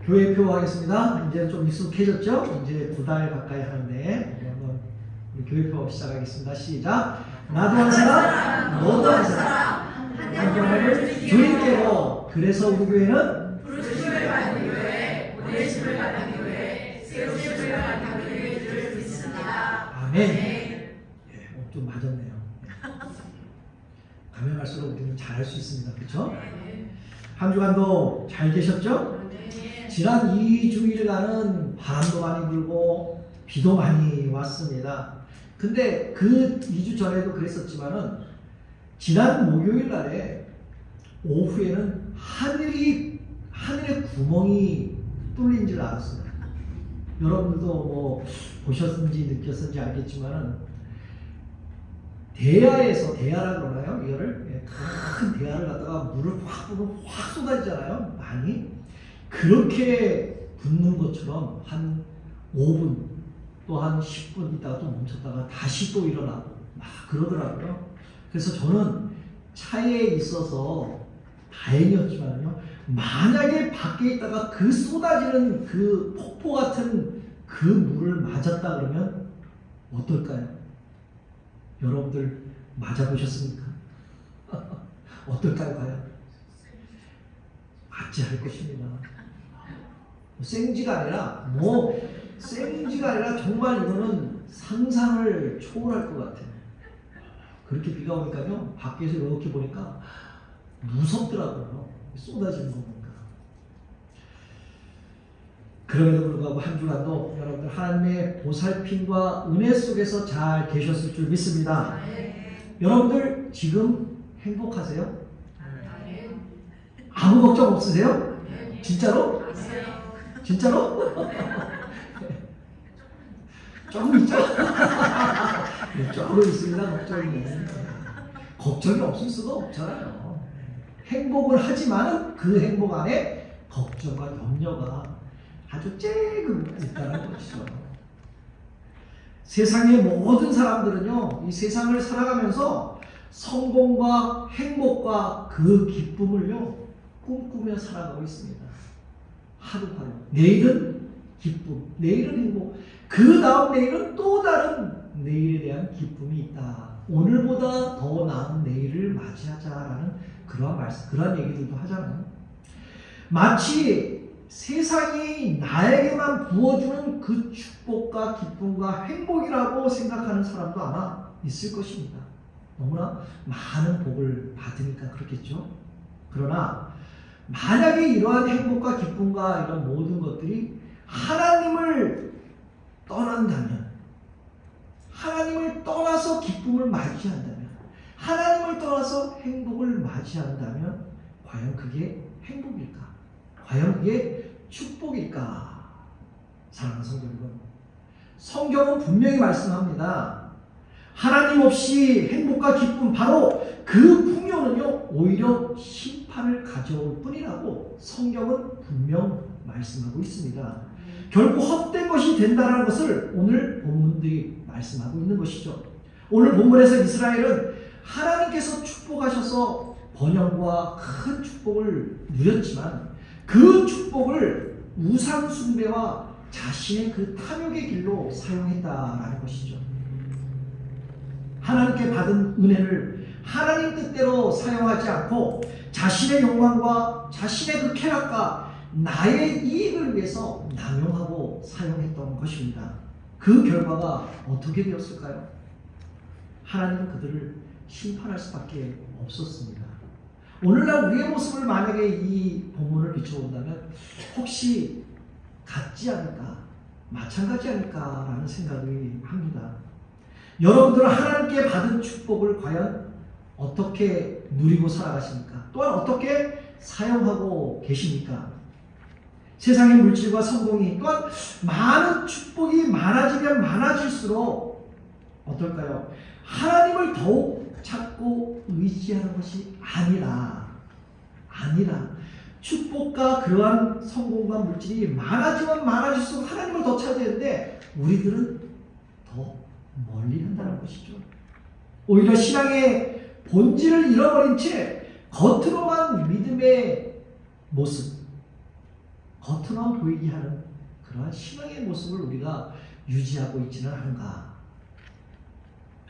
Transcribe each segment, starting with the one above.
교회표 하겠습니다. 이제 좀 익숙해졌죠? 이제 9달 가까이 하는데 한번 우리 교회표 시작하겠습니다. 시작. 나도 한 사람, 너도 한 사람, 한 교회를 주님께로. 그래서 우리 교회는 부르심을 받는 교회, 보내심을 받는 교회, 세우심을 받는 교회인 줄 믿습니다. 아멘. 예, 좀 맞았네요. 가면 갈수록 우리는 잘할 수 있습니다. 그렇죠? 한 주간도 잘 계셨죠? 지난 2주일간은 바람도 많이 불고 비도 많이 왔습니다. 근데 그 2주 전에도 그랬었지만은 지난 목요일 날에 오후에는 하늘에 구멍이 뚫린 줄 알았어요. 여러분들도 뭐 보셨는지 느꼈는지 알겠지만은 대야라 그러나요? 이거를 큰 대야를 갖다가 물을 확 부으면 확 쏟아지잖아요. 많이 그렇게 붓는 것처럼 한 5분 또 한 10분 있다가 또 멈췄다가 다시 또 일어나고 막 그러더라고요. 그래서 저는 차에 있어서 다행이었지만요. 만약에 밖에 있다가 그 쏟아지는 그 폭포 같은 그 물을 맞았다 그러면 어떨까요? 여러분들 맞아보셨습니까? 어떨까요, 과연? 맞지 않을 것입니다. 생지가 아니라 정말 이거는 상상을 초월할 것 같아요. 그렇게 비가 오니까요, 밖에서 이렇게 보니까 무섭더라고요. 쏟아지는 거 보니까. 그럼에도 불구하고 한 주간도 여러분들 하나님의 보살핌과 은혜 속에서 잘 계셨을 줄 믿습니다. 여러분들 지금 행복하세요? 아무 걱정 없으세요? 진짜로? 진짜로? 조금 있죠? 조금 있습니다. 걱정이 없을 수가 없잖아요. 행복을 하지만 그 행복 안에 걱정과 염려가 아주 쬐금 있다는 것이죠. 세상의 모든 사람들은요, 이 세상을 살아가면서 성공과 행복과 그 기쁨을요, 꿈꾸며 살아가고 있습니다. 하루하루. 내일은 기쁨, 내일은 행복, 그 다음 내일은 또 다른 내일에 대한 기쁨이 있다. 오늘보다 더 나은 내일을 맞이하자라는 그러한 얘기들도 하잖아요. 마치 세상이 나에게만 부어주는 그 축복과 기쁨과 행복이라고 생각하는 사람도 아마 있을 것입니다. 너무나 많은 복을 받으니까 그렇겠죠. 그러나 만약에 이러한 행복과 기쁨과 이런 모든 것들이 하나님을 떠난다면, 하나님을 떠나서 기쁨을 맞이한다면, 하나님을 떠나서 행복을 맞이한다면 과연 그게 행복일까? 과연 그게 축복일까? 사랑하는 성도 여러분, 성경은 분명히 말씀합니다. 하나님 없이 행복과 기쁨, 바로 그 풍요는요, 오히려 심판을 가져올 뿐이라고 성경은 분명 말씀하고 있습니다. 결국 헛된 것이 된다는 것을 오늘 본문들이 말씀하고 있는 것이죠. 오늘 본문에서 이스라엘은 하나님께서 축복하셔서 번영과 큰 축복을 누렸지만 그 축복을 우상 숭배와 자신의 그 탐욕의 길로 사용했다라는 것이죠. 하나님께 받은 은혜를 하나님 뜻대로 사용하지 않고 자신의 욕망과 자신의 그 쾌락과 나의 이익을 위해서 남용하고 사용했던 것입니다. 그 결과가 어떻게 되었을까요? 하나님은 그들을 심판할 수밖에 없었습니다. 오늘날 우리의 모습을 만약에 이 본문을 비춰본다면 혹시 같지 않을까, 마찬가지 아닐까라는 생각이 합니다. 여러분들은 하나님께 받은 축복을 과연 어떻게 누리고 살아가십니까? 또한 어떻게 사용하고 계십니까? 세상의 물질과 성공이, 또한 많은 축복이 많아지면 많아질수록 어떨까요? 하나님을 더욱 찾고 의지하는 것이 아니라 축복과 그러한 성공과 물질이 많아지면 많아질수록 하나님을 더 찾아야 되는데 우리들은 더 멀리 한다는 것이죠. 오히려 신앙의 본질을 잃어버린 채 겉으로만 믿음의 모습, 겉으로만 보이게 하는 그러한 신앙의 모습을 우리가 유지하고 있지는 않은가.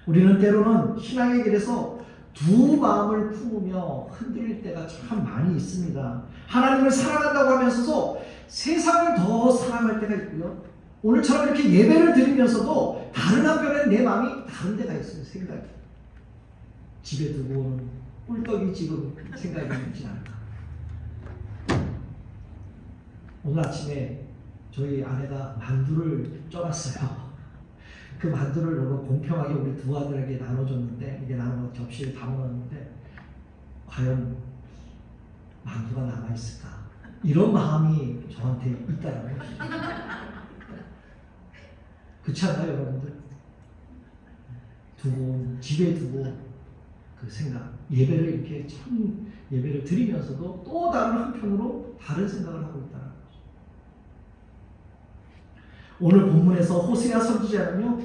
우리는 때로는 신앙의 길에서 두 마음을 품으며 흔들릴 때가 참 많이 있습니다. 하나님을 사랑한다고 하면서도 세상을 더 사랑할 때가 있고요. 오늘처럼 이렇게 예배를 드리면서도 다른 한편에 내 마음이 다른 데가 있어요. 생각이. 집에 두고 오는 꿀떡이 지금 생각이 들지 않을까. 오늘 아침에 저희 아내가 만두를 쪄놨어요. 그 만두를 너무 공평하게 우리 두 아들에게 나눠줬는데, 이게 나눠 접시에 담아놨는데 과연 만두가 남아있을까, 이런 마음이 저한테 있다는 것이죠. 그렇지 않나요 여러분들? 집에 두고 그 생각, 예배를 이렇게 참 예배를 드리면서도 또 다른 한편으로 다른 생각을 하고 있다는 거죠. 오늘 본문에서 호세아 선지자는요,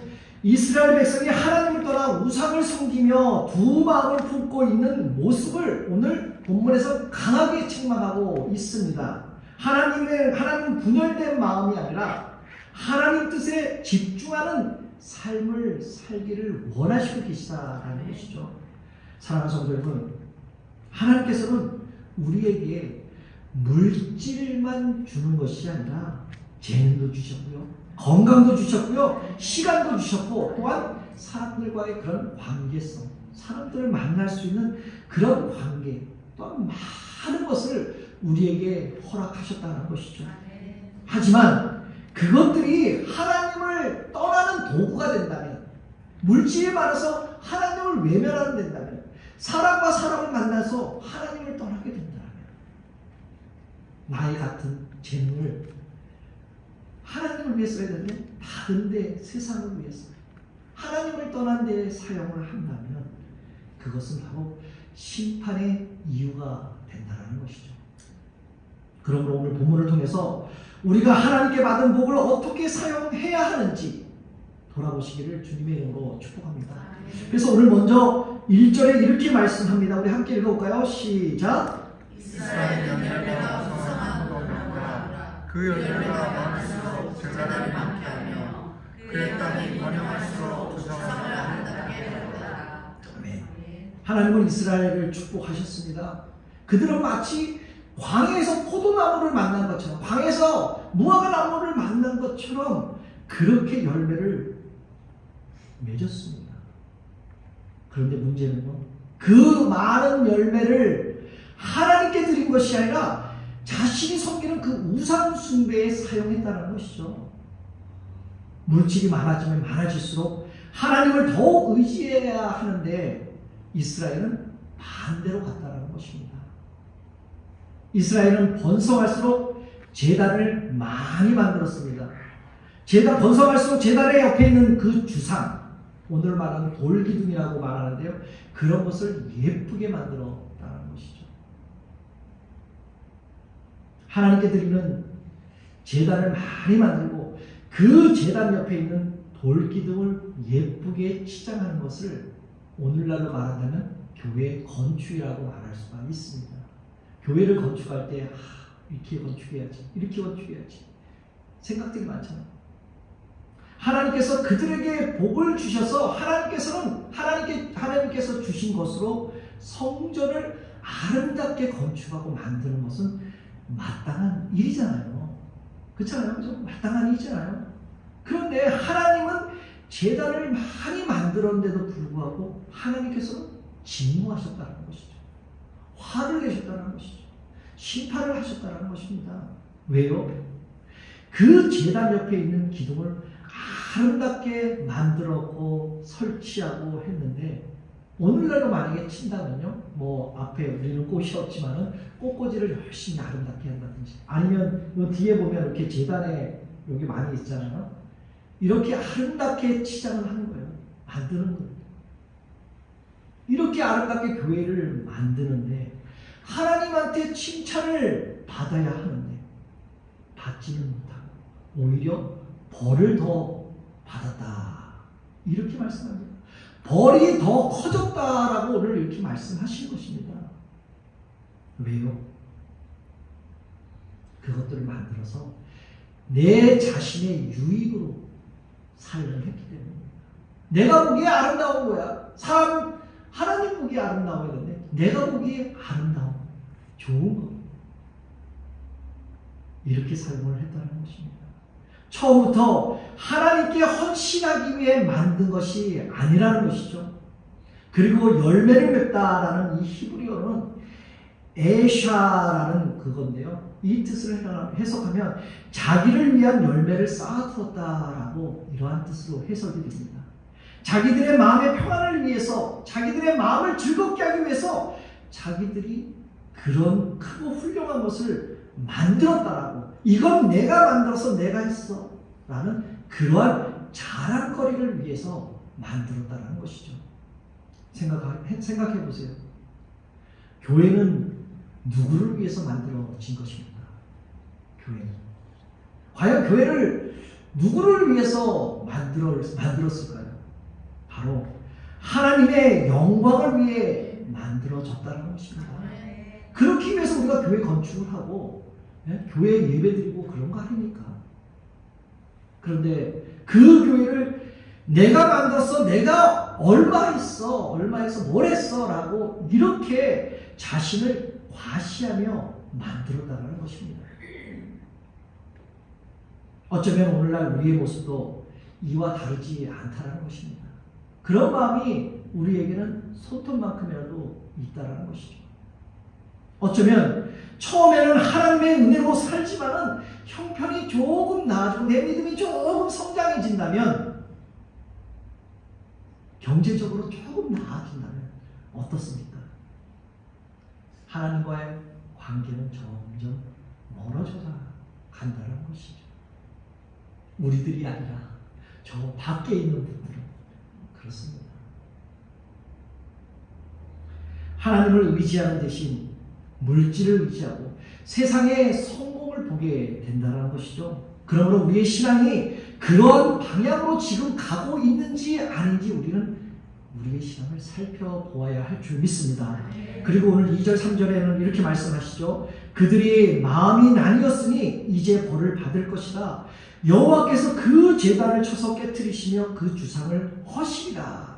이스라엘 백성이 하나님을 떠나 우상을 섬기며 두 마음을 품고 있는 모습을 오늘 본문에서 강하게 책망하고 있습니다. 하나님은 분열된 마음이 아니라 하나님 뜻에 집중하는 삶을 살기를 원하시고 계시다라는 것이죠. 사랑하는 성도 여러분, 하나님께서는 우리에게 물질만 주는 것이 아니라 재능도 주셨고요, 건강도 주셨고요, 시간도 주셨고, 또한 사람들과의 그런 관계성, 사람들을 만날 수 있는 그런 관계, 또한 많은 것을 우리에게 허락하셨다는 것이죠. 하지만 그것들이 하나님을 떠나는 도구가 된다면, 물질이 많아서 하나님을 외면하는 된다면, 사람과 사람을 만나서 하나님을 떠나게 된다면, 나의 같은 재능을 하나님을 위해 써야 되는데 다른 데, 세상을 위해서 하나님을 떠난 데에 사용을 한다면 그것은 바로 심판의 이유가 된다는 것이죠. 그러므로 오늘 본문을 통해서 우리가 하나님께 받은 복을 어떻게 사용해야 하는지 돌아보시기를 주님의 이름으로 축복합니다. 그래서 오늘 먼저 1절에 이렇게 말씀합니다. 우리 함께 읽어볼까요? 시작! 이스라엘 열매가 풍성한 것보다 그 열매가 많을수록 재난을 많게 하며 그의 땅이 번영할수록 부상을 아름답게 하리로다. 아멘. 하나님은 이스라엘을 축복하셨습니다. 그들은 마치 광야에서 포도나무를 만난 것처럼, 광야에서 무화과 나무를 만난 것처럼 그렇게 열매를 맺었습니다. 그런데 문제는요, 그 많은 열매를 하나님께 드린 것이 아니라 자신이 섬기는 그 우상 숭배에 사용했다는 것이죠. 물질이 많아지면 많아질수록 하나님을 더욱 의지해야 하는데 이스라엘은 반대로 갔다는 것입니다. 이스라엘은 번성할수록 제단을 많이 만들었습니다. 번성할수록 제단의 옆에 있는 그 주상, 오늘 말하는 돌기둥이라고 말하는데요, 그런 것을 예쁘게 만들었다는 것이죠. 하나님께 드리는 제단을 많이 만들고 그 제단 옆에 있는 돌기둥을 예쁘게 치장하는 것을 오늘날로 말한다면 교회 건축이라고 말할 수가 있습니다. 교회를 건축할 때 이렇게 건축해야지, 이렇게 건축해야지 생각들이 많잖아요. 하나님께서 그들에게 복을 주셔서 하나님께서 주신 것으로 성전을 아름답게 건축하고 만드는 것은 마땅한 일이잖아요. 그렇잖아요. 그죠? 마땅한 일이잖아요. 그런데 하나님은 제단을 많이 만들었는데도 불구하고 하나님께서는 진노하셨다는 것이죠. 화를 내셨다는 것이죠. 심판을 하셨다는 것입니다. 왜요? 그 제단 옆에 있는 기둥을 아름답게 만들었고 설치하고 했는데, 오늘날로 만약에 친다면요, 앞에 우리는 꽃이 없지만은 꽃꽂이를 열심히 아름답게 한다든지, 아니면 요 뒤에 보면 이렇게 제단에 여기 많이 있잖아요. 이렇게 아름답게 치장을 하는 거예요. 만드는 거예요. 이렇게 아름답게 교회를 만드는데 하나님한테 칭찬을 받아야 하는데 받지는 못하고 오히려 벌을 더 받았다, 이렇게 말씀합니다. 벌이 더 커졌다라고 오늘 이렇게 말씀하신 것입니다. 왜요? 그것들을 만들어서 내 자신의 유익으로 살려고 했기 때문입니다. 내가 보기에 아름다운 거야. 하나님 보기에 아름다워야 되는데 내가 보기에 아름다운, 좋은 거. 이렇게 사용을 했다는 것입니다. 처음부터 하나님께 헌신하기 위해 만든 것이 아니라는 것이죠. 그리고 열매를 맺다라는 이 히브리어는 에샤라는 그건데요. 이 뜻을 해석하면 자기를 위한 열매를 쌓아두었다라고 이러한 뜻으로 해석이 됩니다. 자기들의 마음의 평안을 위해서, 자기들의 마음을 즐겁게 하기 위해서 자기들이 그런 크고 훌륭한 것을 만들었다라고, 이건 내가 만들어서 내가 했어 라는 그러한 자랑거리를 위해서 만들었다라는 것이죠. 생각해 보세요. 교회는 누구를 위해서 만들어진 것입니까? 교회는. 과연 교회를 누구를 위해서 만들었을까요? 바로 하나님의 영광을 위해 만들어졌다는 것입니다. 그렇기 위해서 우리가 교회 건축을 하고 교회 예배드리고 그런 거 아닙니까? 그런데 그 교회를 내가 만들었어, 내가 얼마했어 뭘 했어 라고 이렇게 자신을 과시하며 만들었다는 것입니다. 어쩌면 오늘날 우리의 모습도 이와 다르지 않다는 것입니다. 그런 마음이 우리에게는 손톱만큼이라도 있다는 것이죠. 어쩌면 처음에는 하나님의 은혜로 살지만은 형편이 조금 나아지고 내 믿음이 조금 성장해진다면, 경제적으로 조금 나아진다면 어떻습니까? 하나님과의 관계는 점점 멀어져 간다는 것이죠. 우리들이 아니라 저 밖에 있는 분들은 그렇습니다. 하나님을 의지하는 대신 물질을 의지하고 세상의 성공을 보게 된다는 것이죠. 그러므로 우리의 신앙이 그런 방향으로 지금 가고 있는지 아닌지 우리는 우리의 신앙을 살펴보아야 할 줄 믿습니다. 그리고 오늘 2절 3절에는 이렇게 말씀하시죠. 그들이 마음이 나뉘었으니 이제 벌을 받을 것이다. 여호와께서 그 제단을 쳐서 깨뜨리시며 그 주상을 허시리라.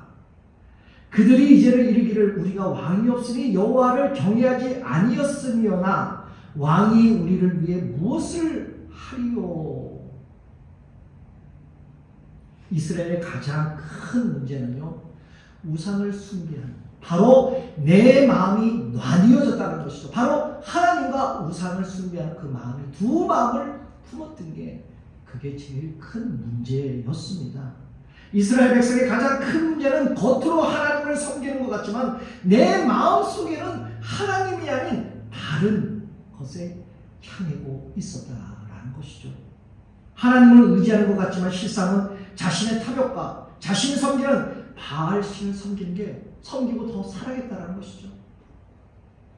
그들이 이제는 이르기를 우리가 왕이 없으니 여호와를 경외하지 아니었으며나 왕이 우리를 위해 무엇을 하리요. 이스라엘의 가장 큰 문제는요, 우상을 숭배하는, 바로 내 마음이 나뉘어졌다는 것이죠. 바로 하나님과 우상을 숭배하는 그 마음이, 두 마음을 품었던 게 그게 제일 큰 문제였습니다. 이스라엘 백성의 가장 큰 문제는 겉으로 하나님을 섬기는 것 같지만 내 마음속에는 하나님이 아닌 다른 것에 향하고 있었다라는 것이죠. 하나님을 의지하는 것 같지만 실상은 자신의 탐욕과 자신이 섬기는 바알신을 섬기고 더 살아겠다라는 것이죠.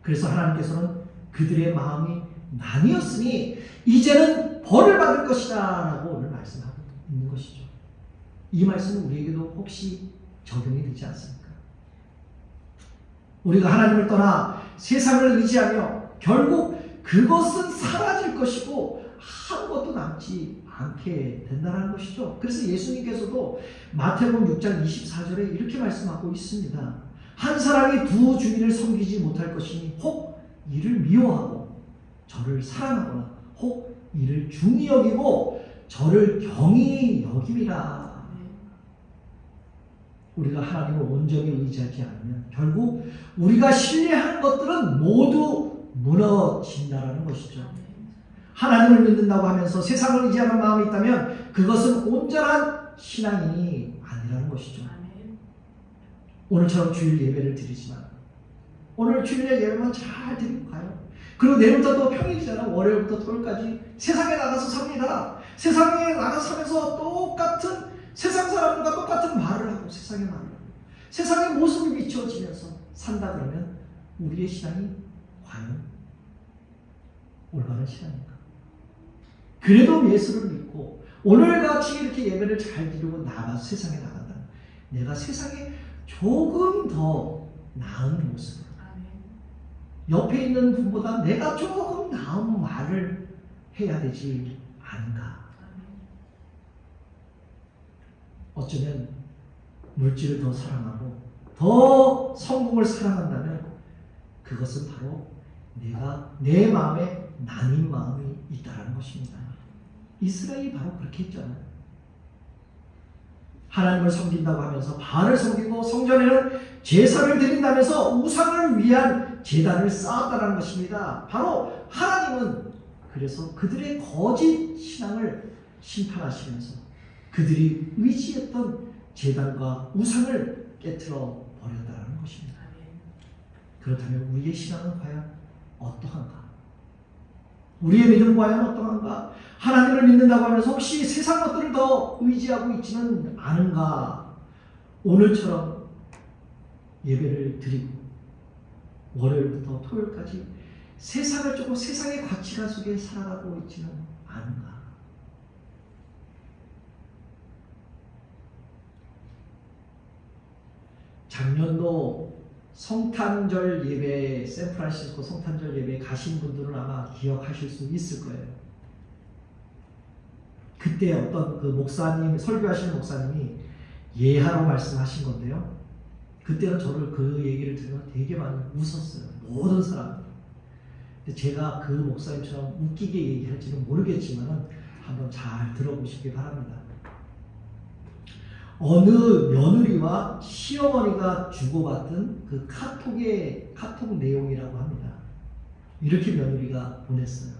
그래서 하나님께서는 그들의 마음이 나뉘었으니 이제는 벌을 받을 것이다 라고 오늘 말씀하고 있는 것이죠. 이 말씀은 우리에게도 혹시 적용이 되지 않습니까? 우리가 하나님을 떠나 세상을 의지하며 결국 그것은 사라질 것이고 아무것도 남지 않게 된다는 것이죠. 그래서 예수님께서도 마태복음 6장 24절에 이렇게 말씀하고 있습니다. 한 사람이 두 주인을 섬기지 못할 것이니 혹 이를 미워하고 저를 사랑하거나 혹 이를 중히 여기고 저를 경히 여김이라. 우리가 하나님을 온전히 의지하지 않으면 결국 우리가 신뢰하는 것들은 모두 무너진다는 것이죠. 하나님을 믿는다고 하면서 세상을 의지하는 마음이 있다면 그것은 온전한 신앙이 아니라는 것이죠. 오늘처럼 주일 예배를 드리지만 오늘 주일에 예배만 잘 드리고 가요. 그리고 내일부터 또 평일이잖아. 월요일부터 토요일까지 세상에 나가서 삽니다. 세상에 나가서 살면서 똑같은 세상 사람들과 똑같은 말을 하고 세상의 말을 하고 세상의 모습이 비춰지면서 산다 그러면 우리의 신앙이 과연 올바른 신앙인가? 그래도 예수를 믿고 오늘같이 이렇게 예배를 잘 드리고 나가서 세상에 나간다. 내가 세상에 조금 더 나은 모습으로 옆에 있는 분보다 내가 조금 나은 말을 해야 되지 않은가. 어쩌면 물질을 더 사랑하고 더 성공을 사랑한다면 그것은 바로 내가 내 마음에 나뉜 마음이 있다는 것입니다. 이스라엘이 바로 그렇게 했잖아요. 하나님을 섬긴다고 하면서 바알을 섬기고 성전에는 제사를 드린다면서 우상을 위한 제단을 쌓았다는 것입니다. 바로 하나님은 그래서 그들의 거짓 신앙을 심판하시면서 그들이 의지했던 제단과 우상을 깨트려 버렸다는 것입니다. 그렇다면 우리의 신앙은 과연 어떠한가? 우리의 믿음은 과연 어떠한가? 하나님을 믿는다고 하면서 혹시 세상 것들을 더 의지하고 있지는 않은가? 오늘처럼 예배를 드리고 월요일부터 토요일까지 세상을 조금 세상의 가치관 속에 살아가고 있지는 않은가? 작년도 성탄절 예배, 샌프란시스코 성탄절 예배에 가신 분들은 아마 기억하실 수 있을 거예요. 그때 어떤 그 목사님, 설교하시는 목사님이 예하로 말씀하신 건데요. 그때는 저를 그 얘기를 들으면 되게 많이 웃었어요. 모든 사람들이. 근데 제가 그 목사님처럼 웃기게 얘기할지는 모르겠지만 한번 잘 들어보시기 바랍니다. 어느 며느리와 시어머니가 주고받은 그 카톡 내용이라고 합니다. 이렇게 며느리가 보냈어요.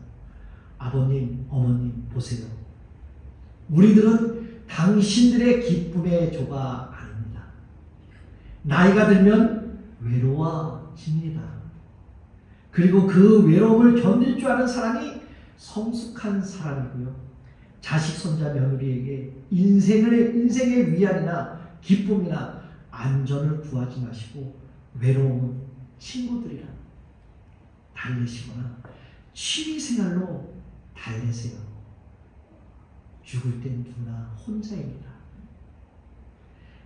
아버님, 어머님 보세요. 우리들은 당신들의 기쁨의 조가 아닙니다. 나이가 들면 외로워집니다. 그리고 그 외로움을 견딜 줄 아는 사람이 성숙한 사람이고요. 자식, 손자, 며느리에게 인생의 위안이나 기쁨이나 안전을 구하지 마시고 외로움은 친구들이랑 달래시거나 취미생활로 달래세요. 죽을 땐 누구나 혼자입니다.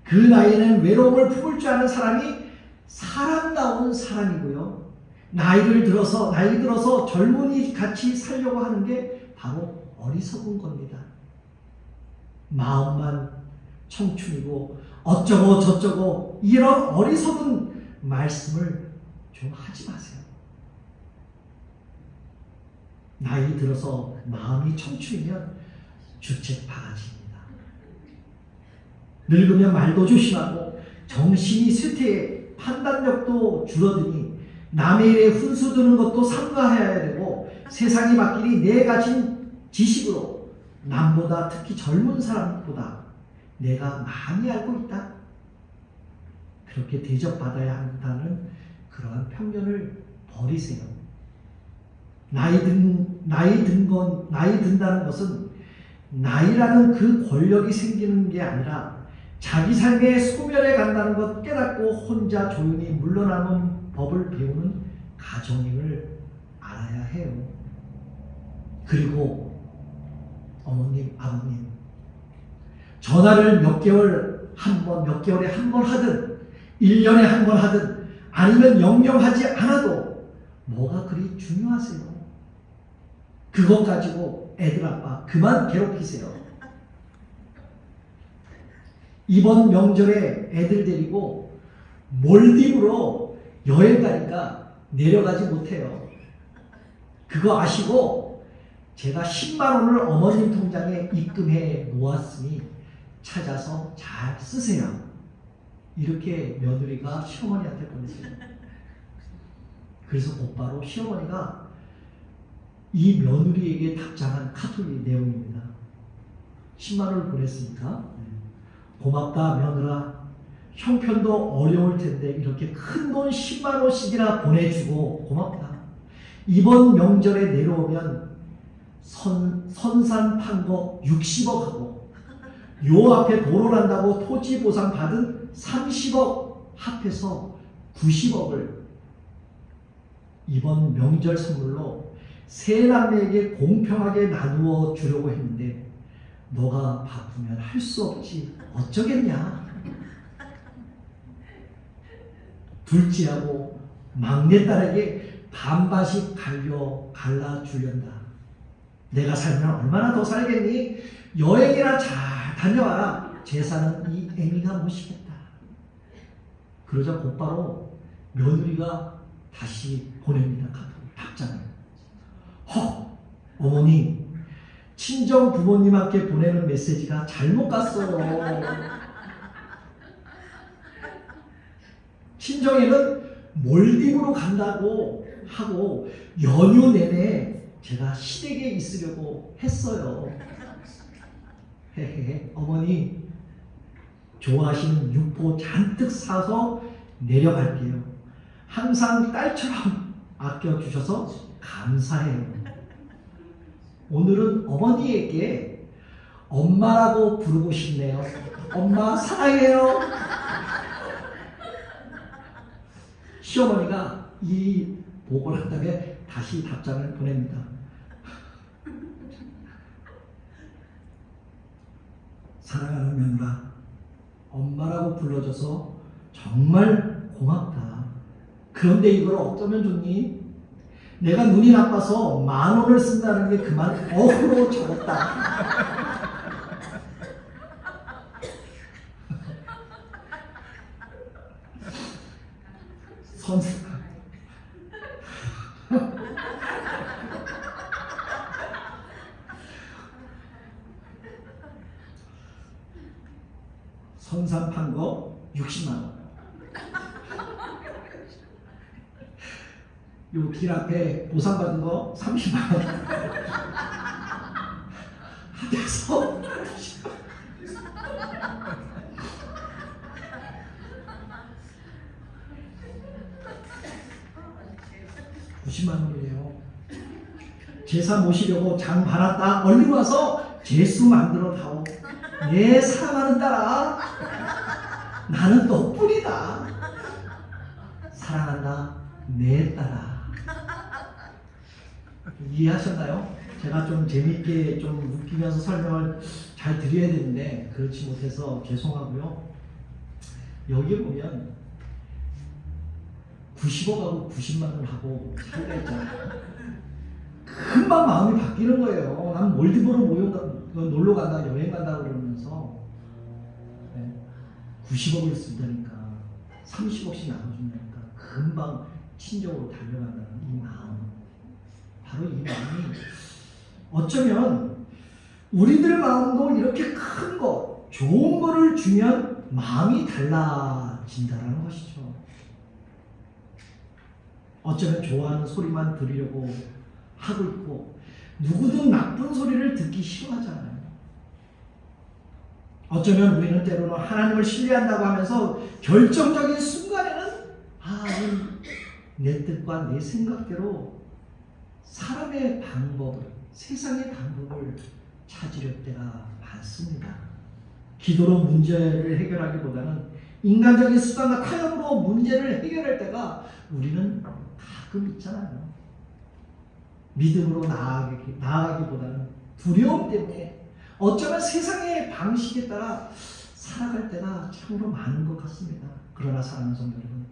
그 나이에는 외로움을 품을 줄 아는 사람이 사람다운 사람이고요. 나이 들어서 젊은이 같이 살려고 하는 게 바로 어리석은 겁니다. 마음만 청춘이고 어쩌고 저쩌고 이런 어리석은 말씀을 좀 하지 마세요. 나이 들어서 마음이 청춘이면 주책 바가지입니다. 늙으면 말도 조심하고 정신이 쇠퇴해 판단력도 줄어드니 남의 일에 훈수 두는 것도 삼가해야 되고 세상이 맡기니 내 가진 지식으로 남보다 특히 젊은 사람보다 내가 많이 알고 있다. 그렇게 대접받아야 한다는 그러한 편견을 버리세요. 나이 든다는 것은 나이라는 그 권력이 생기는 게 아니라 자기 삶의 소멸해 간다는 것 깨닫고 혼자 조용히 물러나는 법을 배우는 가정임을 알아야 해요. 그리고 어머님, 아버님, 전화를 몇 개월에 한 번 하든 1년에 한 번 하든 아니면 영영 하지 않아도 뭐가 그리 중요하세요? 그것 가지고 애들 아빠 그만 괴롭히세요. 이번 명절에 애들 데리고 몰디브로 여행 가니까 내려가지 못해요. 그거 아시고 제가 10만 원을 어머님 통장에 입금해 놓았으니 찾아서 잘 쓰세요. 이렇게 며느리가 시어머니한테 보냈어요. 그래서 곧바로 시어머니가 이 며느리에게 답장한 카톡의 내용입니다. 10만 원을 보냈으니까 고맙다 며느라. 형편도 어려울 텐데 이렇게 큰 돈 10만 원씩이나 보내주고 고맙다. 이번 명절에 내려오면 선산 판 거 60억 하고 요 앞에 도로 난다고 토지 보상 받은 30억 합해서 90억을 이번 명절 선물로 세 남매에게 공평하게 나누어 주려고 했는데 너가 바쁘면 할 수 없지 어쩌겠냐. 둘째하고 막내딸에게 반반씩 갈라주련다. 내가 살면 얼마나 더 살겠니? 여행이나 잘 다녀와라. 제사는 이 애미가 모시겠다. 그러자 곧바로 며느리가 다시 보냅니다. 답장을. 헉! 어머니, 친정 부모님한테 보내는 메시지가 잘못 갔어요. 친정에는 몰디브로 간다고 하고 연휴 내내 제가 시댁에 있으려고 했어요. 헤헤헤. 어머니, 좋아하시는 육포 잔뜩 사서 내려갈게요. 항상 딸처럼 아껴주셔서 감사해요. 오늘은 어머니에게 엄마라고 부르고 싶네요. 엄마 사랑해요. 시어머니가 이 보고를 한 다음에 다시 답장을 보냅니다. 사랑하는 며느라, 엄마라고 불러줘서 정말 고맙다. 그런데 이걸 어쩌면 좋니? 내가 눈이 나빠서 10,000원을 쓴다는 게 그만 어후로 적었다. 선산 판 거 60만 원. 요 길 앞에 보상받은 거 30만 원. 합해서 90만 원이에요. 제사 모시려고 장 봐놨다. 얼른 와서 제수 만들어 다오. 내 사랑하는 딸아, 나는 너뿐이다. 사랑한다, 내 딸아. 이해하셨나요? 제가 좀 재밌게 좀 웃기면서 설명을 잘 드려야 되는데 그렇지 못해서 죄송하고요. 여기 보면 90억하고 90만 원 하고 차이가 있잖아요. 금방 마음이 바뀌는 거예요. 난 몰디브로 놀러 간다, 여행 간다 그러면서 90억을 쓴다니까 30억씩 나눠준다니까 금방 친정으로 달려간다는 이 마음. 바로 이 마음이 어쩌면 우리들 마음도 이렇게 큰 거, 좋은 거를 주면 마음이 달라진다는 것이죠. 어쩌면 좋아하는 소리만 들으려고 하고 있고 누구든 나쁜 소리를 듣기 싫어하잖아요. 어쩌면 우리는 때로는 하나님을 신뢰한다고 하면서 결정적인 순간에는 내 뜻과 내 생각대로 사람의 방법을, 세상의 방법을 찾으려 때가 많습니다. 기도로 문제를 해결하기보다는 인간적인 수단과 타협으로 문제를 해결할 때가 우리는 가끔 있잖아요. 믿음으로 나아가기보다는 두려움 때문에 어쩌면 세상의 방식에 따라 살아갈 때가 참으로 많은 것 같습니다. 그러나 사랑하는 성도 여러분,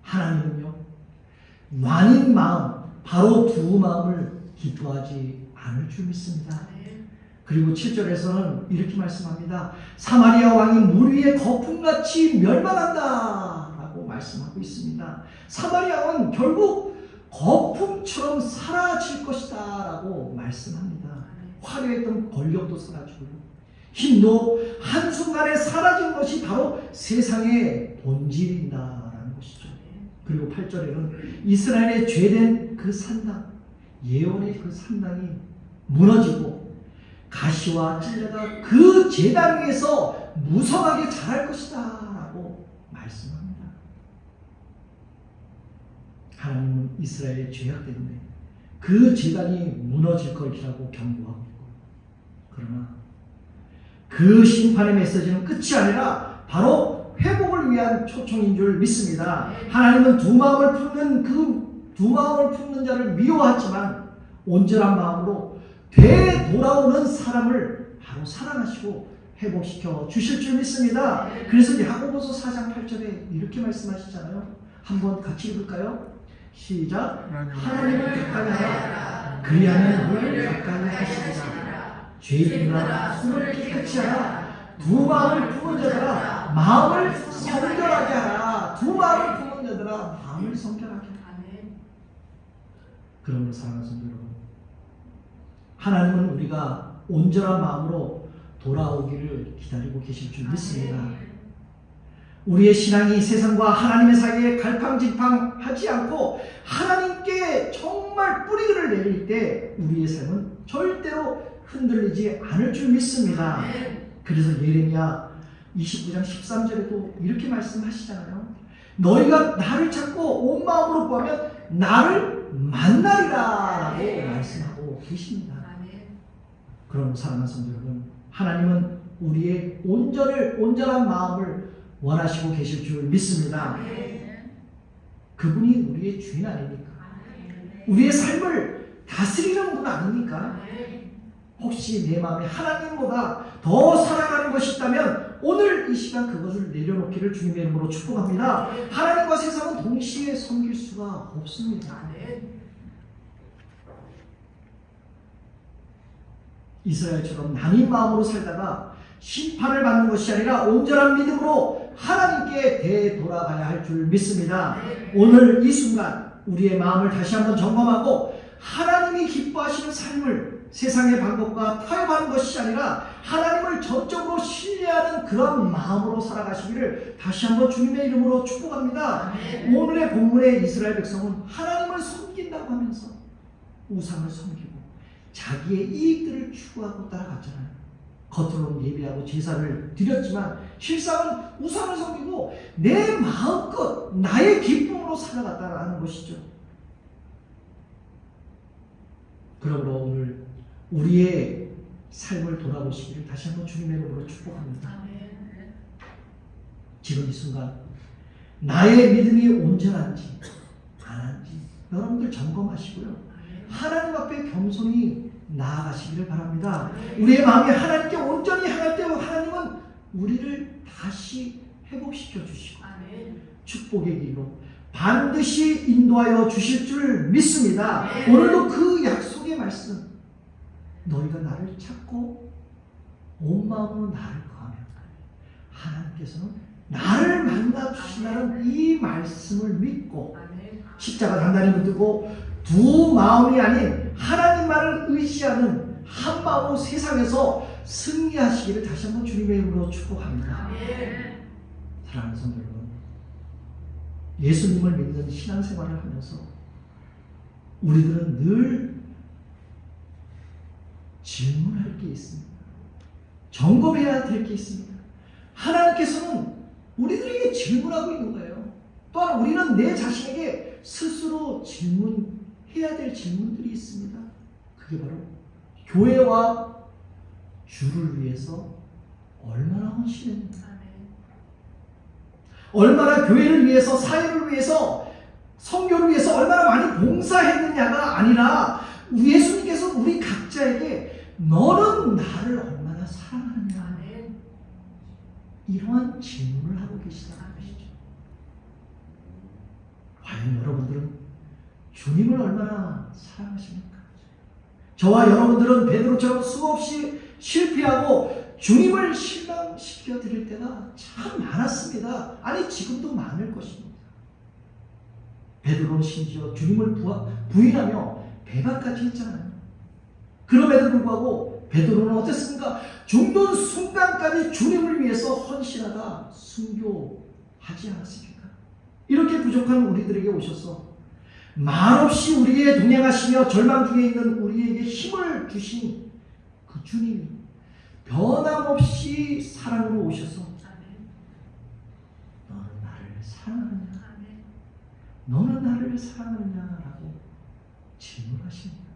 하나님은요, 완인 마음, 바로 두 마음을 기뻐하지 않을 줄 믿습니다. 그리고 7절에서는 이렇게 말씀합니다. 사마리아 왕이 물 위에 거품같이 멸망한다 라고 말씀하고 있습니다. 사마리아 왕은 결국 거품처럼 사라질 것이다 라고 말씀합니다. 화려했던 권력도 사라지고 힘도 한순간에 사라진 것이 바로 세상의 본질이다 라는 것이죠. 그리고 8절에는 이스라엘의 죄된 그 산당, 예언의 그 산당이 무너지고 가시와 찔레가 그 제단 위에서 무성하게 자랄 것이다 라고 말씀합니다. 하나님은 이스라엘의 죄악 때문에 그 제단이 무너질 것이라고 경고하고 있고, 그러나 그 심판의 메시지는 끝이 아니라 바로 회복을 위한 초청인 줄 믿습니다. 하나님은 두 마음을 품는 자를 미워하지만 온전한 마음으로 되돌아오는 사람을 바로 사랑하시고 회복시켜 주실 줄 믿습니다. 그래서 야고보서 4장 8절에 이렇게 말씀하시잖아요. 한번 같이 읽을까요? 시작. 하나님을 택하여 그리하면 너를 가까이 하시리라. 죄인들아 손을 깨끗이 하라. 두 마음을 품은 자들아 마음을 성결하게 하라. 두 마음을 품은 자들아 마음을 성결하게 하라. 그러므로 사랑하는 성도 여러분, 하나님은 우리가 온전한 마음으로 돌아오기를 기다리고 계실 줄 믿습니다. 우리의 신앙이 세상과 하나님의 사이에 갈팡질팡하지 않고 하나님께 정말 뿌리를 내릴 때 우리의 삶은 절대로 흔들리지 않을 줄 믿습니다. 그래서 예레미야 29장 13절에도 이렇게 말씀하시잖아요. 너희가 나를 찾고 온 마음으로 구하면 나를 만나리라 라고 말씀하고 계십니다. 그럼 사랑하는 성도 여러분, 하나님은 우리의 온전한 마음을 원하시고 계실 줄 믿습니다. 그분이 우리의 주인 아닙니까? 우리의 삶을 다스리는 분 아닙니까? 혹시 내 마음에 하나님보다 더 사랑하는 것이 있다면 오늘 이 시간 그것을 내려놓기를 주님의 이름으로 축복합니다. 하나님과 세상은 동시에 섬길 수가 없습니다. 이스라엘처럼 나뉜 마음으로 살다가 심판을 받는 것이 아니라 온전한 믿음으로 하나님께 되돌아가야 할 줄 믿습니다. 오늘 이 순간 우리의 마음을 다시 한번 점검하고 하나님이 기뻐하시는 삶을 세상의 방법과 타협하는 것이 아니라 하나님을 전적으로 신뢰하는 그런 마음으로 살아가시기를 다시 한번 주님의 이름으로 축복합니다. 오늘의 본문의 이스라엘 백성은 하나님을 섬긴다고 하면서 우상을 섬기고 자기의 이익들을 추구하고 따라갔잖아요. 겉으로는 예배하고 제사를 드렸지만 실상은 우상을 섬기고 내 마음껏 나의 기쁨으로 살아갔다는 것이죠. 그러므로 오늘 우리의 삶을 돌아보시기를 다시 한번 주님의 이름으로 축복합니다. 지금 이 순간 나의 믿음이 온전한지 안한지 여러분들 점검하시고요. 하나님 앞에 겸손히 나아가시기를 바랍니다. 우리의 마음이 하나님께 온전히 향할 때 하나님은 우리를 다시 회복시켜 주시고 축복의 길로 반드시 인도하여 주실 줄 믿습니다. 오늘도 그 약속의 말씀, 너희가 나를 찾고 온 마음으로 나를 구하면 하나님께서는 나를 만나 주신다는 이 말씀을 믿고 십자가 단단히 붙들고 두 마음이 아닌 하나님만을 의지하는 한 마음으로 세상에서 승리하시기를 다시 한번 주님의 이름으로 축복합니다. 사랑하는 성도 여러분, 예수님을 믿는 신앙생활을 하면서 우리들은 늘 질문할 게 있습니다. 점검해야 될 게 있습니다. 하나님께서는 우리들에게 질문하고 있는 거예요. 또한 우리는 내 자신에게 스스로 질문해야 될 질문들이 있습니다. 그게 바로 교회와 주를 위해서 얼마나 헌신했는가, 얼마나 교회를 위해서, 사회를 위해서, 선교를 위해서 얼마나 많이 봉사했느냐가 아니라 예수님께서 우리 각자에게 너는 나를 얼마나 사랑하느냐, 이러한 질문을 하고 계시다는 것이죠. 과연 여러분들은 주님을 얼마나 사랑하십니까? 저와 여러분들은 베드로처럼 수없이 실패하고 주님을 실망시켜 드릴 때가 참 많았습니다. 아니 지금도 많을 것입니다. 베드로는 심지어 주님을 부인하며 배반까지 했잖아요. 그럼에도 불구하고 베드로는 어땠습니까? 죽는 순간까지 주님을 위해서 헌신하다 순교하지 않았습니까? 이렇게 부족한 우리들에게 오셔서 말없이 우리의 동행하시며 절망 중에 있는 우리에게 힘을 주신 그 주님이 변함없이 사랑으로 오셔서 너는 나를 사랑하느냐? 너는 나를 사랑하느냐라고 질문하십니다.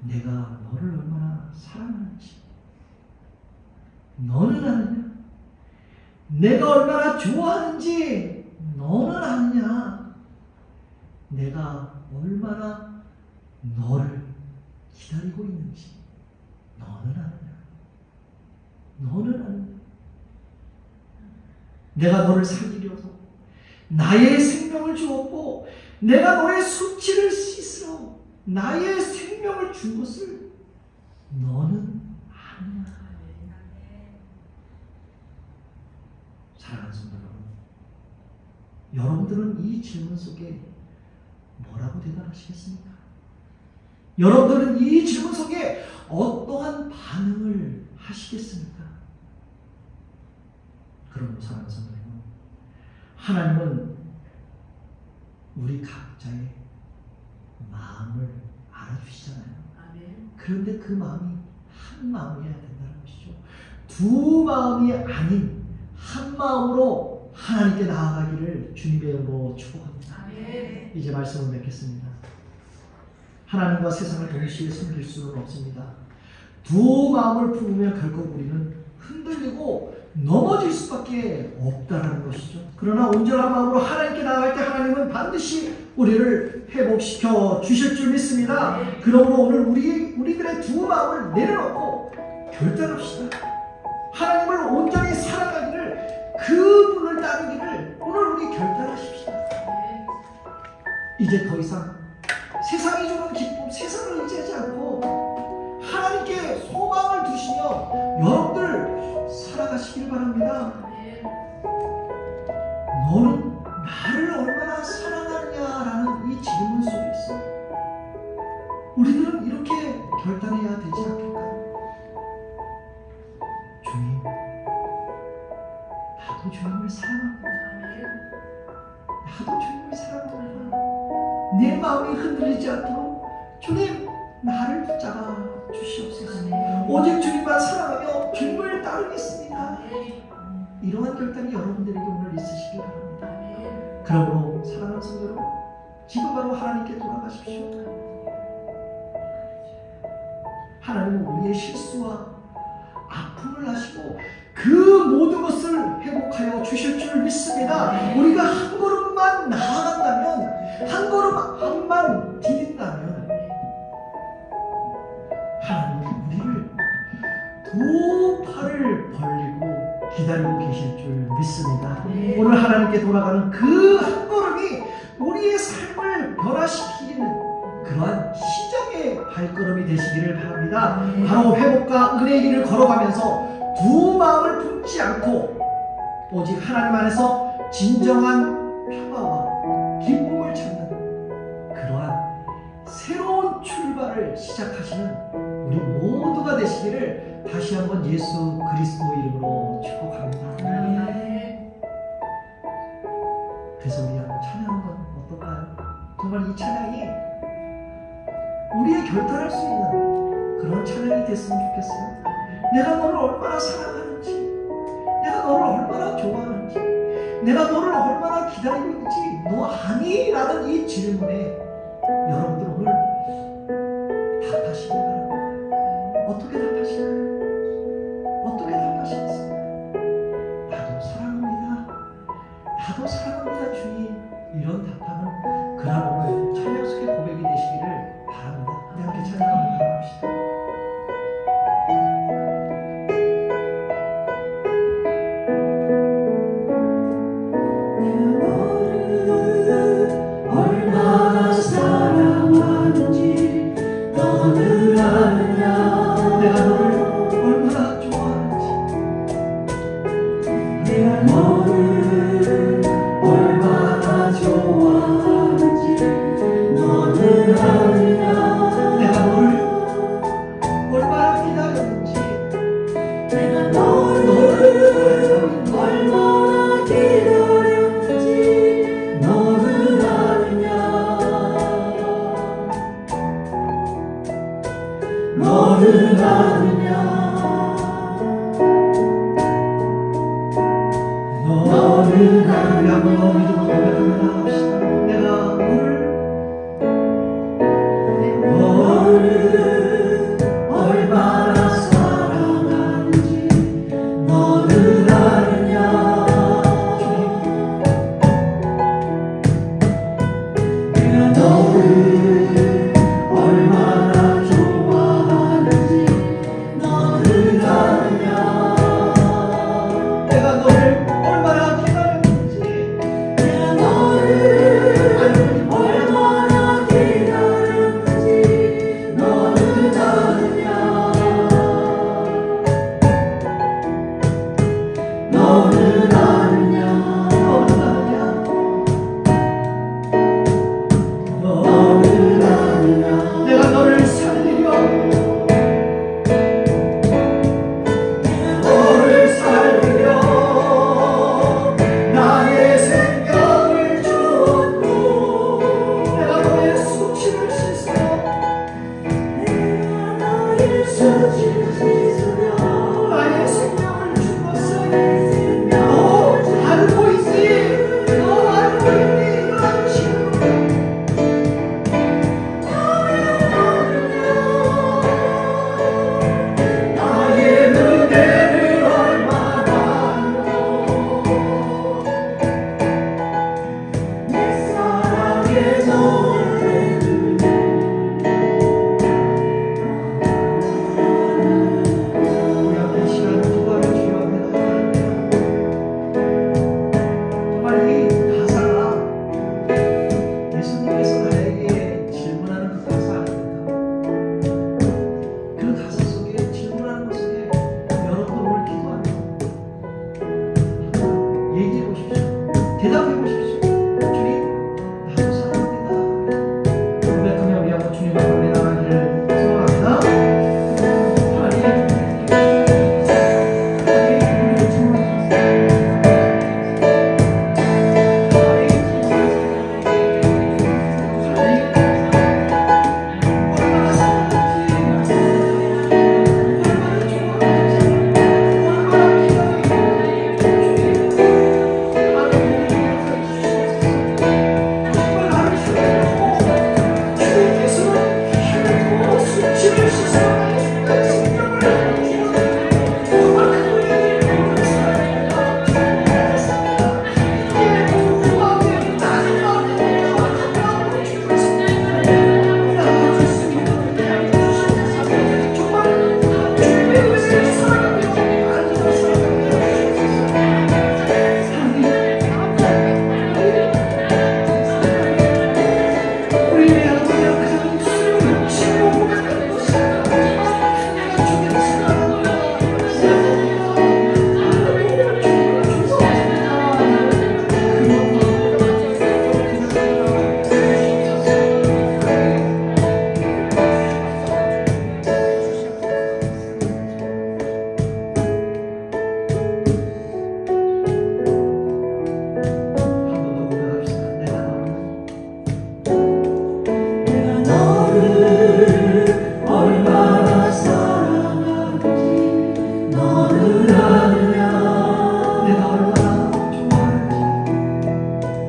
내가 너를 얼마나 사랑하는지 너는 아느냐? 내가 얼마나 좋아하는지 너는 아느냐? 내가 얼마나 너를 기다리고 있는지 너는 아느냐? 너는 아느냐? 내가 너를 살리려서 나의 생명을 주었고 내가 너의 수치를 씻으러 나의 생명을 준 것을 너는 아느냐. 사랑하는 성도 여러분, 여러분들은 이 질문 속에 뭐라고 대답하시겠습니까? 여러분들은 이 질문 속에 어떠한 반응을 하시겠습니까? 그럼 사랑하는 성도 여러분, 하나님은 우리 각자의 마음을 알아주시잖아요. 그런데 그 마음이 한 마음이어야 된다는 것이죠. 두 마음이 아닌 한 마음으로 하나님께 나아가기를 주님의 이름으로 축복합니다. 이제 말씀을 맺겠습니다. 하나님과 세상을 동시에 섬길 수는 없습니다. 두 마음을 품으면 결국 우리는 흔들리고 넘어질 수밖에 없다는 것이죠. 그러나 온전한 마음으로 하나님께 나아갈 때 하나님은 반드시 우리를 회복시켜 주실 줄 믿습니다. 그러므로 오늘 우리들의 두 마음을 내려놓고 결단합시다. 하나님을 온전히 사랑하기를, 그분을 따르기를 오늘 우리 결단하십시다. 이제 더 이상 세상이 주는 기쁨, 세상을 의지하지 않고 하나님께 소망을 두시며 여러분들 살아가시길 바랍니다. 너는 나를 얼마나 사랑하느냐라는 이 질문 속에서 우리들은 이렇게 결단해야 되지 않을까요? 주님, 나도 주님을 사랑합니다. 나도 주님을 사랑합니다. 내 마음이 흔들리지 않도록 주님, 나를 붙잡아 주시옵소서. 오직 주님만 사랑하며 주님을 따르겠습니다. 이러한 결단이 여러분들에게 오늘 있으시길 바랍니다. 그러므로 사랑하는 성도 여러분, 지금 바로 하나님께 돌아가십시오. 하나님은 우리의 실수와 아픔을 아시고 그 모든 것을 회복하여 주실 줄 믿습니다. 우리가 한 걸음만 나아간다면, 한 걸음만 디딘다면 하나님은 우리를 두 팔을 벌리고 기다리고 계실 줄 믿습니다. 오늘 하나님께 돌아가는 그 한 걸음이 우리의 삶을 변화시키는 그러한 시작의 발걸음이 되시기를 바랍니다. 바로 회복과 은혜의 길을 걸어가면서 두 마음을 품지 않고 오직 하나님 안에서 진정한 평화와 기쁨을 찾는 그러한 새로운 출발을 시작하시는 우리 모두가 되시기를 다시 한번 예수 그리스도 이름으로 축복합니다. 그래서 우리 한번 찬양한 건 어떨까요? 정말 이 찬양이 우리의 결단할 수 있는 그런 찬양이 됐으면 좋겠어요. 내가 너를 얼마나 사랑하는지, 내가 너를 얼마나 좋아하는지, 내가 너를 얼마나 기다리고 있는지 너 아니? 라는 이 질문에 여러분들 오늘 답하시기 바랍니다. 어떻게 답하실까요? 어떻게 답하시겠습니까? 나도 사랑합니다. 나도 사랑합니다 주님. 이런 답하는 그날 오늘 찬양 속의 고백이 되시기를 바랍니다. 우리 함께 찬양하며 나갑시다. 얼마나 사랑하는지 너는 아느냐. 내가 너를 얼마나 좋아하는지, 내가 너를 얼마나 좋아하는지 너는 아느냐. 내가 너를 얼마나 기다렸는지, 내가 너를 얼마나 기다렸는지 너는 아느냐. 너는 아느냐. 너를 우리 한번 더 믿음으로 고백하며 나갑시다. 내가 너를 얼마나 사랑하는지 너는 아느냐. 내가 너를 얼마나 좋아하는지 너는 아느냐. 내가 너를 얼마나 기다렸는지, 내가 너를 너를 살리려 너를 살리려 나의 생명을 주었고 내가 너의 수치를 씻어 내가 너의 수치를 씻으며 나의 생명을 주었으니 너 알고 있지 너 알고 있니 이런 식으로 나의 은혜를 얼마나 내 사랑의 노래를 우리 앞에 시간 기도하며 주여 앞에 나가는데요 정말 이 가사가 예수님께서 나에게 질문하는 그 가사 아닙니까? 그 가사 속에 질문하는 것 속에 여러분 오늘 기도하며 얘기해 보십시오. 대답해 보십시오. 주님, 나도 사랑합니다. 고백하며 우리 한번 주님 앞에 나가기를 소원합니다. 하나님, 우리를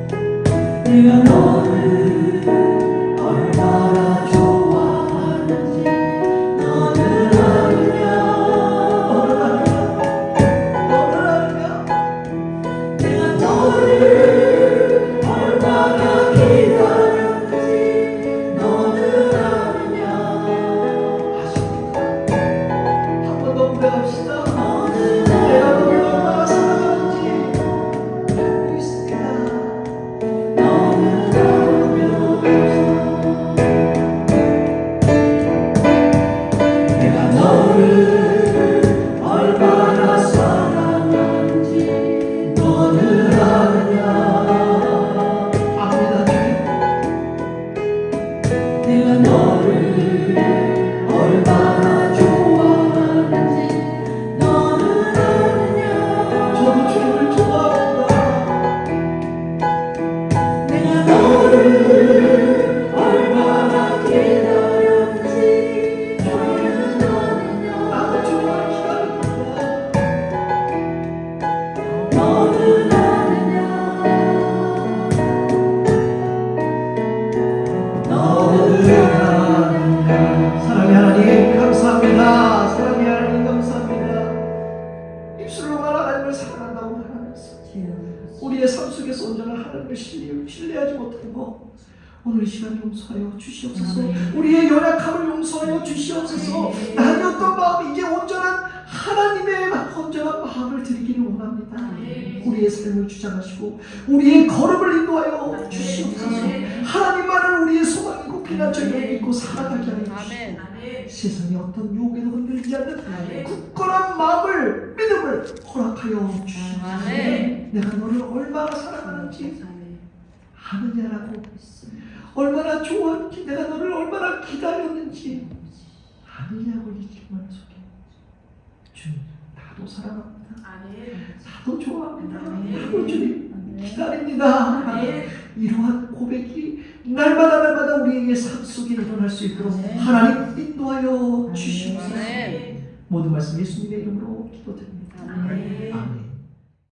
내가 너를 얼마나 좋아하는지 너는 아느냐 너를 아느냐 내가 너를 얼마나 기다렸는지 너는 아느냐 한 번 더 고백합시다. 내가 너를 얼마나 사랑하는지 알고 있습니다. 내가 너를 얼마나 사랑하는지 너는 아느냐 압니다 주님 내가 너를 얼마나 좋아하는지 너는 아느냐 저도 주님을 좋아합니다. 내가 너를 얼마나 기다렸는지 너는 아느냐 나도 정말 기다립니다. 너는 아느냐 너는 아느냐 사랑의 하나님 감사합니다. 사랑의 하나님 감사합니다. 입술로만 하나님을 사랑한다고 말하면서 우리의 삶 속에서 온전한 하나님을 신뢰하지 못하고 오늘 이 시간 용서하여 주시옵소서. 우리의 연약함을 용서하여 주시옵소서. 나의 어떤 마음이 이제 온전한 하나님의 온전한 마음을 드리기를 원합니다. 우리의 삶을 주장하시고 우리의 걸음을 인도하여 주시옵소서. 하나님만을 우리의 소망이고 피난처를 믿고 살아가게 하여 주시옵소서. 세상의 어떤 유혹에도 흔들리지 않는 굳건한 마음을 믿음을 허락하여 주시옵소서. 내가 너를 얼마나 사랑하는지 하느냐라고. 얼마나 좋아하는지, 내가 너를 얼마나 기다렸는지 아느냐고 이 질문 속에 주님, 나도 사랑합니다. 나도 좋아합니다. 나도 주님 기다립니다. 하는 이러한 고백이 날마다 우리에게 삶 속에 일어날 수 있도록 하나님 인도하여 주시옵소서. 모든 말씀 예수님의 이름으로 기도드립니다. 아멘.